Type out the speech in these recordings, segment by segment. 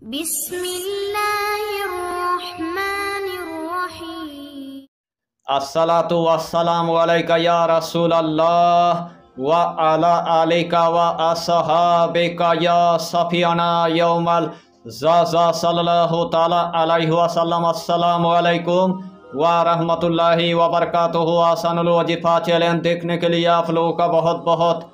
बिस्मिल्लाहिर्रहमानिर्रहीम। अस्सलातु वस्सलामु अलैका या रसूल अल्लाह व अला आलिका व असहाबिका या सफियाना यौमल ज़ाज़ा सल्लल्लाहु ताला अलैहि वसल्लम। अस्सलामु अलैकुम व रहमतुल्लाहि व बरकातुहु। आसानुल वजीफ़ा चैलेंज देखने के लिए आप लोगों का बहुत बहुत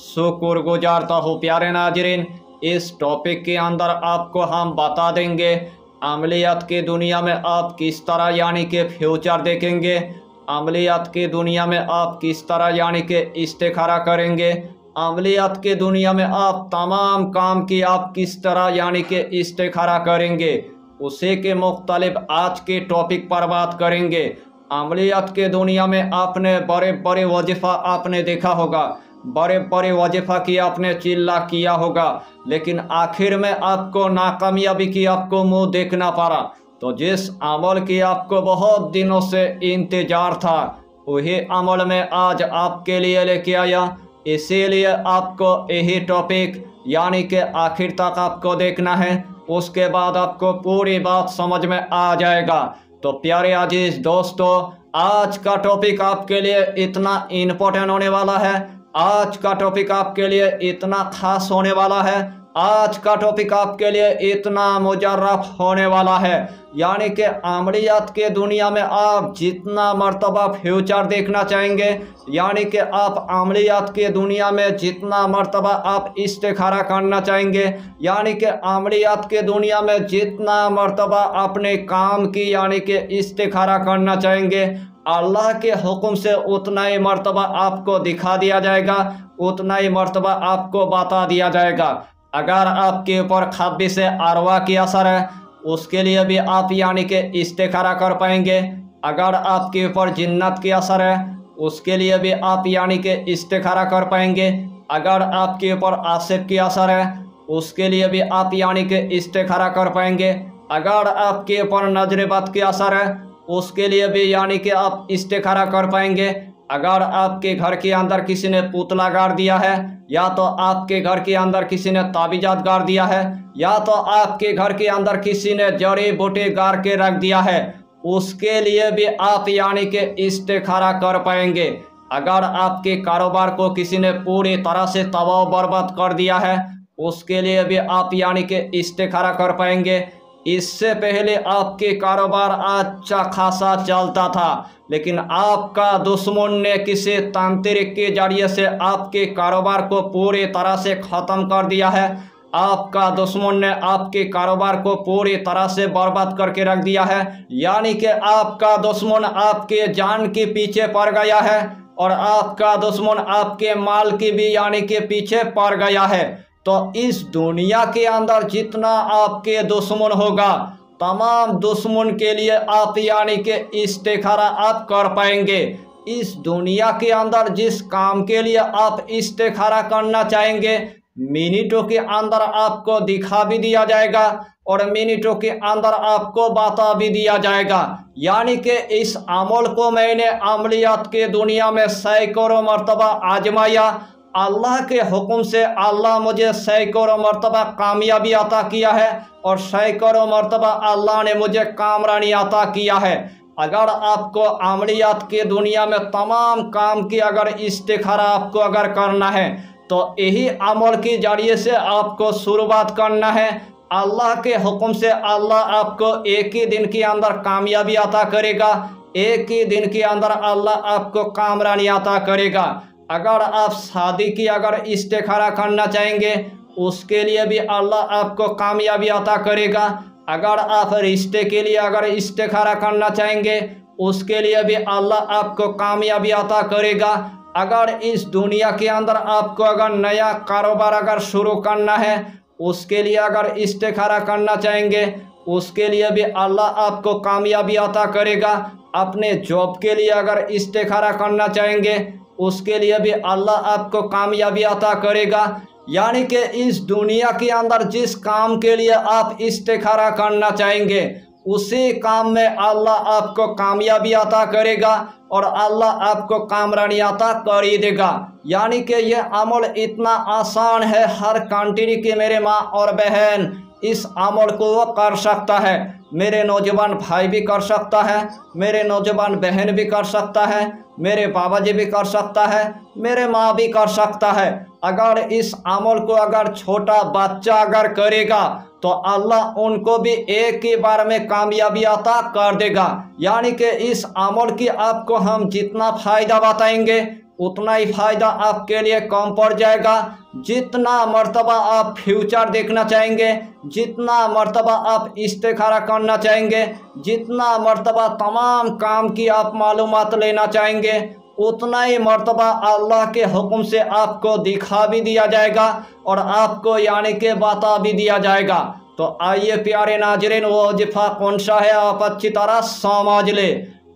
शुक्रगुजारता हूँ। प्यारे नाज़रीन, इस टॉपिक के अंदर आपको हम बता देंगे अमलियात की दुनिया में आप किस तरह यानी कि फ्यूचर देखेंगे, अमलियात की दुनिया में आप किस तरह यानी कि इस्तिखारा करेंगे, अमलियात की दुनिया में आप तमाम काम की आप किस तरह यानी कि इस्तिखारा करेंगे, उसी के मुख्तलिफ आज के टॉपिक पर बात करेंगे। अमलियात की दुनिया में आपने बड़े बड़े वजीफ़ा आपने देखा होगा, बड़े बड़े वजीफ़ा की आपने चिल्ला किया होगा, लेकिन आखिर में आपको नाकामयाबी की आपको मुंह देखना पड़ा। तो जिस अमल की आपको बहुत दिनों से इंतजार था, वही अमल में आज आपके लिए लेके आया। इसीलिए आपको यही टॉपिक यानी कि आखिर तक आपको देखना है, उसके बाद आपको पूरी बात समझ में आ जाएगा। तो प्यारे अजीज दोस्तों, आज का टॉपिक आपके लिए इतना इम्पोर्टेंट होने वाला है, आज का टॉपिक आपके लिए इतना खास होने वाला है, आज का टॉपिक आपके लिए इतना मुजर्रफ होने वाला है, यानी कि अमलियात के दुनिया में आप जितना मर्तबा फ्यूचर देखना चाहेंगे, यानी कि आप अमलियात के दुनिया में जितना मर्तबा आप इस्तिखारा करना चाहेंगे, यानी कि अमलियात के दुनिया में जितना मर्तबा अपने काम की यानी कि इस्तिखारा करना चाहेंगे, अल्लाह के हुक्म से उतना ही मर्तबा आपको दिखा दिया जाएगा, उतना ही मर्तबा आपको बता दिया जाएगा। अगर आपके ऊपर खब्बिस अरवा की असर है, उसके लिए भी आप यानी कि इस्तिखारा कर पाएंगे। अगर आपके ऊपर जिन्नत की असर है, उसके लिए भी आप यानी कि इस्तिखारा कर पाएंगे। अगर आपके ऊपर आसिफ की असर है, उसके लिए भी आप यानी कि इस्तिखारा कर पाएंगे। अगर आपके ऊपर नजर बद की असर है, उसके लिए भी यानी कि आप इस्तिखारा कर पाएंगे। अगर आपके घर के अंदर किसी ने पुतला गाड़ दिया है, या तो आपके घर के अंदर किसी ने ताबीजात गाड़ दिया है, या तो आपके घर के अंदर किसी ने जड़ी बूटी गाड़ के रख दिया है, उसके लिए भी आप यानी कि इस्तिखारा कर पाएंगे। अगर आपके कारोबार को किसी ने पूरी तरह से तबाह बर्बाद कर दिया है, उसके लिए भी आप यानी कि इस्तिखारा कर पाएंगे। इससे पहले आपके कारोबार अच्छा खासा चलता था, लेकिन आपका दुश्मन ने किसी तांत्रिक के जरिए से आपके कारोबार को पूरी तरह से ख़त्म कर दिया है। आपका दुश्मन ने आपके कारोबार को पूरी तरह से बर्बाद करके रख दिया है, यानी कि आपका दुश्मन आपके जान के पीछे पड़ गया है, और आपका दुश्मन आपके माल की भी यानी कि पीछे पड़ गया है। तो इस दुनिया के अंदर जितना आपके दुश्मन होगा, तमाम दुश्मन के लिए आप यानी कि इस्तिखारा आप कर पाएंगे। इस दुनिया के अंदर जिस काम के लिए आप इस्तिखारा करना चाहेंगे, मिनटों के अंदर आपको दिखा भी दिया जाएगा, और मिनटों के अंदर आपको बता भी दिया जाएगा। यानी कि इस अमल को मैंने अमलियात के दुनिया में सैकड़ों मरतबा आजमाया। अल्लाह के हुक्म से अल्लाह मुझे सैकड़ों मरतबा कामयाबी अता किया है, और सैकड़ों मरतबा अल्लाह ने मुझे कामरानी अता किया है। अगर आपको अमलियात के दुनिया में तमाम काम की अगर इस्तिखारा आपको अगर करना है, तो यही अमल के जरिए से आपको शुरुआत करना है। अल्लाह के हुक्म से अल्लाह आपको एक ही दिन के अंदर कामयाबी अता करेगा, एक ही दिन के अंदर अल्लाह आपको कामरानी अता करेगा। अगर आप शादी की अगर इस्तिखारा करना चाहेंगे, उसके लिए भी अल्लाह आपको कामयाबी अता करेगा। अगर आप रिश्ते के लिए अगर इस्तिखारा करना चाहेंगे, उसके लिए भी अल्लाह आपको कामयाबी अता करेगा। अगर इस दुनिया के अंदर आपको अगर नया कारोबार अगर शुरू करना है, उसके लिए अगर इस्तिखारा करना चाहेंगे, उसके लिए भी अल्लाह आपको कामयाबी अता करेगा। अपने जॉब के लिए अगर इस्तिखारा करना चाहेंगे, उसके लिए भी अल्लाह आपको कामयाबी अता करेगा। यानी कि इस दुनिया के अंदर जिस काम के लिए आप इस्तिखारा करना चाहेंगे, उसी काम में अल्लाह आपको कामयाबी अता करेगा, और अल्लाह आपको कामरानी अता कर ही देगा। यानी कि यह अमल इतना आसान है, हर कंट्री के मेरे माँ और बहन इस अमल को वो कर सकता है। मेरे नौजवान भाई भी कर सकता है, मेरे नौजवान बहन भी कर सकता है, मेरे बाबा जी भी कर सकता है, मेरे माँ भी कर सकता है। अगर इस अमल को अगर छोटा बच्चा अगर करेगा तो अल्लाह उनको भी एक ही बार में कामयाबी अता कर देगा। यानी कि इस अमल की आपको हम जितना फ़ायदा बताएंगे उतना ही फ़ायदा आपके लिए कम पड़ जाएगा। जितना मर्तबा आप फ्यूचर देखना चाहेंगे, जितना मर्तबा आप इस्तिखारा करना चाहेंगे, जितना मर्तबा तमाम काम की आप मालूमात लेना चाहेंगे, उतना ही मर्तबा अल्लाह के हुक्म से आपको दिखा भी दिया जाएगा और आपको यानी कि बता भी दिया जाएगा। तो आइए प्यारे नाज़रीन, वो वजीफ़ा कौन सा है आप अच्छी तरह समझ ले।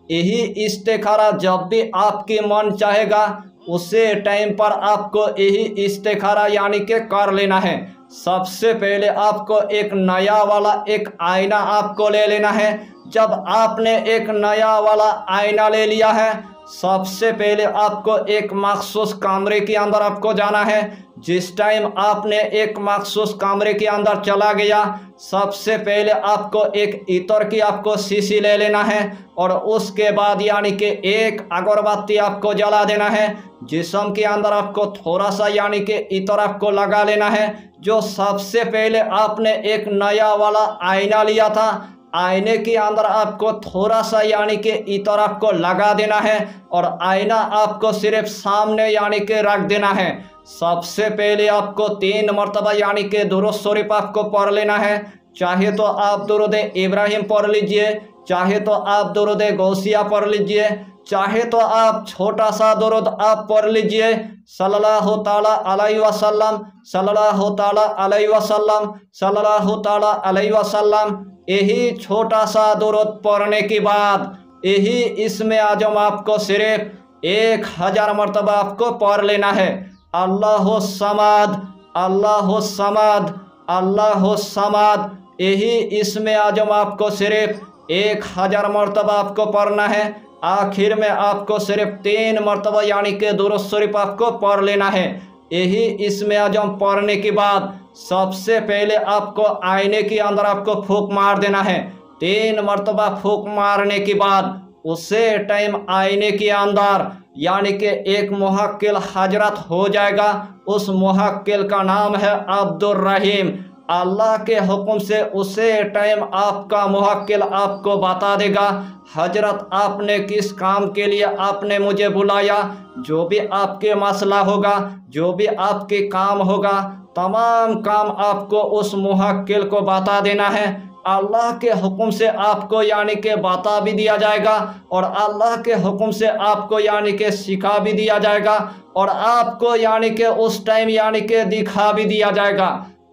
यही इस्तिखारा जब भी आपकी मन चाहेगा उसे टाइम पर आपको यही इस्तिखारा यानी कि कर लेना है। सबसे पहले आपको एक नया वाला एक आईना आपको ले लेना है। जब आपने एक नया वाला आईना ले लिया है, सबसे पहले आपको एक मखसूस कमरे के अंदर आपको जाना है। जिस टाइम आपने एक मखसूस कमरे के अंदर चला गया, सबसे पहले आपको एक इत्र की आपको शीशी ले लेना है और उसके बाद यानी कि एक अगरबत्ती आपको जला देना है। जिस्म के अंदर आपको थोड़ा सा यानी कि इत्र आपको लगा लेना है। जो सबसे पहले आपने एक नया वाला आईना लिया था, आईने के अंदर आपको थोड़ा सा यानी कि इत्र आपको लगा देना है और आईना आपको सिर्फ सामने यानी कि रख देना है। सबसे पहले आपको 3 मरतबा यानी कि दुरूद शरीफ आपको पढ़ लेना है। चाहे तो आप दुरूद इब्राहिम पढ़ लीजिए, चाहे तो आप दुरूद गौसिया पढ़ लीजिए, चाहे तो आप छोटा सा दुरूद आप पढ़ लीजिए, सल्लल्लाहु ताला अलैहि वसल्लम, सल्लल्लाहु ताला अलैहि वसल्लम, सल्लल्लाहु ताला अलैहि वसल्लम। यही छोटा सा दुरूद पढ़ने के बाद यही इसमें आजम आपको सिर्फ 1000 मरतबा आपको पढ़ लेना है। अल्लाहु समद, अल्लाहु समद, अल्लाहु समद। यही इसमें आजम आपको सिर्फ 1000 मरतबा आपको पढ़ना है। आखिर में आपको सिर्फ 3 मरतबा यानी कि दुरूद शरीफ आपको पढ़ लेना है। यही इसमें आजम पढ़ने के बाद सबसे पहले आपको आईने के अंदर आपको फूंक मार देना है। 3 मरतबा फूंक मारने के बाद उसे टाइम आईने के अंदर यानी कि एक मुहक्किल हजरत हो जाएगा। उस मुहक्किल का नाम है अब्दुर रहीम। अल्लाह के हुक्म से उसे टाइम आपका मुहक्किल आपको बता देगा, हजरत आपने किस काम के लिए आपने मुझे बुलाया। जो भी आपके मसला होगा, जो भी आपके काम होगा, तमाम काम आपको उस मुहक्किल को बता देना है। अल्लाह के हुक्म से आपको यानी कि बता भी दिया जाएगा और अल्लाह के हुक्म से आपको यानी कि सिखा भी दिया जाएगा और आपको यानी कि उस टाइम यानी कि दिखा भी दिया जाएगा।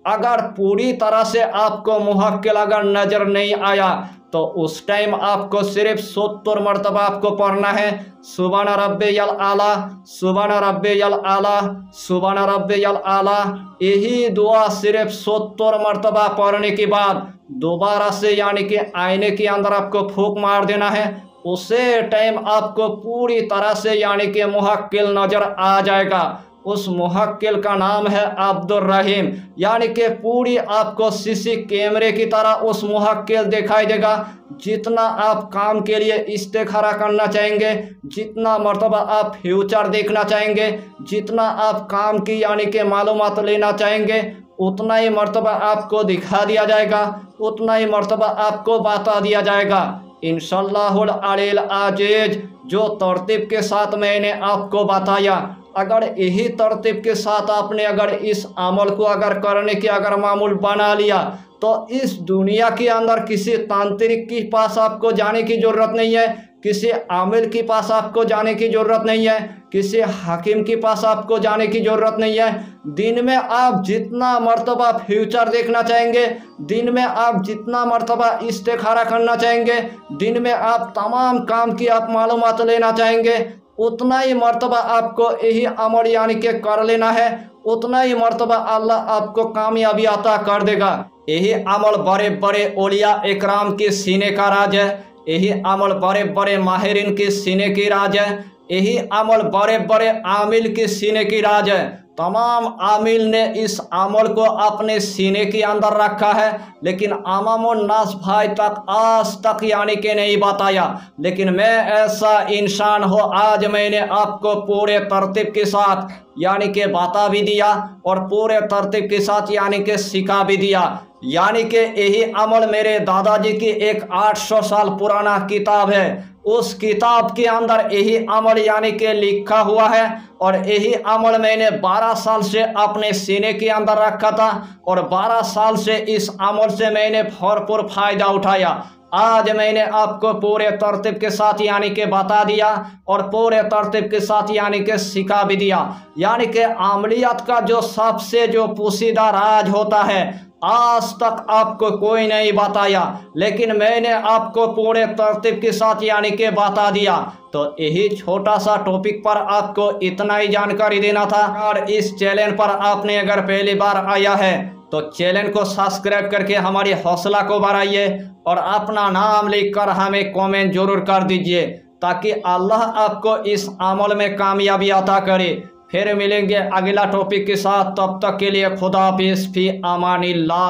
अगर पूरी तरह से आपको मुहक्किल अगर नज़र नहीं आया तो उस टाइम आपको सिर्फ 70 मरतबा आपको पढ़ना है। सुभान रब्बियल आला, सुभान रब्बियल आला, सुभान रब्बियल आला। यही दुआ सिर्फ 70 मरतबा पढ़ने के बाद दोबारा से यानी कि आईने के अंदर आपको फूंक मार देना है। उसे टाइम आपको पूरी तरह से यानी कि मुहक्किल नज़र आ जाएगा। उस मुहक्किल का नाम है अब्दुर रहीम। यानी कि पूरी आपको सीसी कैमरे की तरह उस मुहक्किल दिखाई देगा। जितना आप काम के लिए इस्तिखारा करना चाहेंगे, जितना मर्तबा आप फ्यूचर देखना चाहेंगे, जितना आप काम की यानी कि मालूमात लेना चाहेंगे, उतना ही मर्तबा आपको दिखा दिया जाएगा, उतना ही मर्तबा आपको बता दिया जाएगा। इंशाअल्लाहुल अलील अजीज जो तरतीब के साथ मैंने आपको बताया, अगर यही तरतीब के साथ आपने अगर इस अमल को अगर करने की अगर मामूल बना लिया तो इस दुनिया के अंदर किसी तांत्रिक के पास आपको जाने की ज़रूरत नहीं है, किसी आमिल के पास आपको जाने की ज़रूरत नहीं है, किसी हाकिम के पास आपको जाने की ज़रूरत नहीं है। दिन में आप जितना मर्तबा फ्यूचर देखना चाहेंगे, दिन में आप जितना मर्तबा इस्तिखारा करना चाहेंगे, दिन में आप तमाम काम की आप मालूमात लेना चाहेंगे, उतना ही मर्तबा आपको यही अमल यानी कि कर लेना है। उतना ही मर्तबा अल्लाह आपको कामयाबी अता कर देगा। यही अमल बड़े बड़े औलिया इकराम के सीने का राज है। यही अमल बड़े बड़े माहिरीन के सीने की राज है। यही अमल बड़े बड़े आमिल के सीने की राज है। तमाम आमिल ने इस अमल को अपने सीने के अंदर रखा है, लेकिन अमामुन्नास भाई तक आज तक यानी कि नहीं बताया। लेकिन मैं ऐसा इंसान हूँ, आज मैंने आपको पूरे तरतीब के साथ यानी कि बता भी दिया और पूरे तरतीब के साथ यानी कि सिखा भी दिया। यानी कि यही अमल मेरे दादाजी की एक 800 साल पुराना किताब है, उस किताब के अंदर यही अमल यानी कि लिखा हुआ है और यही अमल मैंने 12 साल से अपने सीने के अंदर रखा था और 12 साल से इस अमल से मैंने भरपूर फायदा उठाया। आज मैंने आपको पूरे तरतीब के साथ यानी कि बता दिया और पूरे तरतीब के साथ यानी कि सिखा भी दिया। यानी कि अमलियत का जो सबसे जो पोशीदा राज होता है, आज तक आपको कोई नहीं बताया, लेकिन मैंने आपको पूरे तरतीब के साथ यानी कि बता दिया। तो यही छोटा सा टॉपिक पर आपको इतना ही जानकारी देना था। और इस चैनल पर आपने अगर पहली बार आया है तो चैनल को सब्सक्राइब करके हमारी हौसला को बढ़ाइए और अपना नाम लिखकर हमें कमेंट जरूर कर दीजिए, ताकि अल्लाह आपको इस अमल में कामयाबी अता करे। फिर मिलेंगे अगला टॉपिक के साथ, तब तक के लिए खुदा हाफिज़, फी अमानिल्लाह।